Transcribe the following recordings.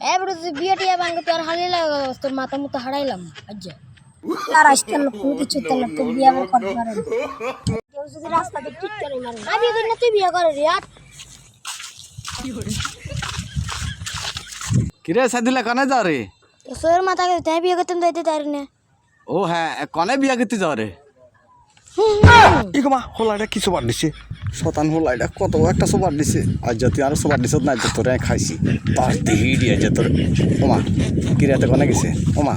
এবারে তুই বিয়ে টিয়া ভাঙে তোর হালি লাগা তোর মাথা মুথা হারাইলাম আজ্জা আর আসতে না তুমি কিছু তো না তুই বিয়ে আমার করতে পারে কেউ যদি রাস্তাতে ঠিক করে মারে না বিয়ে করে না তুই বিয়ে করে রিয়াত কিরে সাদিলা কনে যাও রে তোর মাথাকে তাই বিয়ে করতে দিতে তার না ও হ্যাঁ কনে বিয়া করতে যাও রে ইকমা হোলাইটা কি সোবার দিছে শতান হোলাইটা কত একটা সোবার দিছে আজ তুই আরো সোবার দিছ না যে তোরে খাইছি পাঁচ দিহি দিয়ে যে তোর ওমা কিরে এতে কনে গেছে ওমা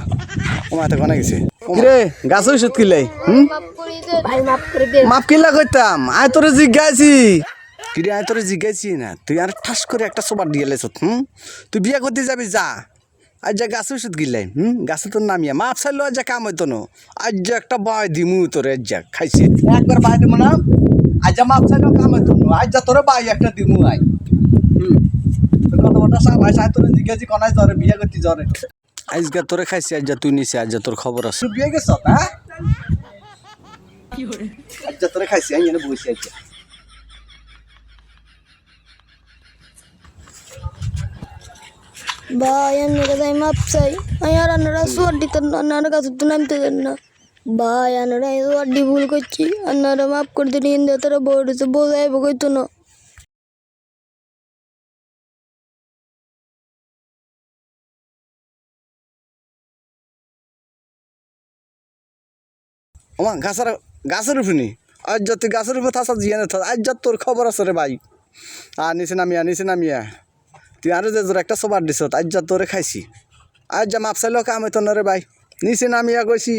ওমা এতে কনে গেছে কিরে গাছ ওষুধ কিলাই মাফ করে দে ভাই মাফ করে দে মাপ কিলা কইতাম আয় তোরে জিজ্ঞাসি কিরে আয় তোরে জিজ্ঞাসি না তুই আর ঠাস করে একটা সোবার দিয়ে লেছ তুই বিয়া করতে যাবি যা আজ যা গাছ ওষুধ গিলাই গাছে তোর নামিয়া মাপ চাইলো আজ যা কাম হইতো না আজ যা একটা বাই দিমু তোরে আজ যা খাইছে একবার বাই দিমু না আজ যা মাপ চাইলো কাম হইতো না আজ যা তোরে বাই একটা দিমু আই কত বড় সা ভাই সাই তোরে জিজ্ঞাসি কোনায় জরে বিয়া করতে জরে আজকে তোরে খাইছি আজ যা তুই নিছে আজ যা তোর খবর আছে বিয়ে গেছ হ্যাঁ কি হরে আজ যা তোরে খাইছি আই এনে বসে আজ ভাই আমি তাই মাপ চাই আর আনারা সোয়াডি তো আনার কাছে তো নামতে দেন না ভাই আনারা সোয়াডি ভুল করছি আনারা মাফ করে দিন ইন্দে তারা বড়ছে বোঝাই বকইতো না ওমা গাছের উপরে আজ যা তুই গাছের উপরে থাকা জিয়ানে থাক আজ যা তোর খবর আছে রে ভাই আর নিচে নামিয়া তুই আরো যে তোর একটা সবার দিছ আজ যা তোরে খাইছি আজ যা মাপ চাইলেও কাম হইতো না রে ভাই নিচে নামিয়া গেছি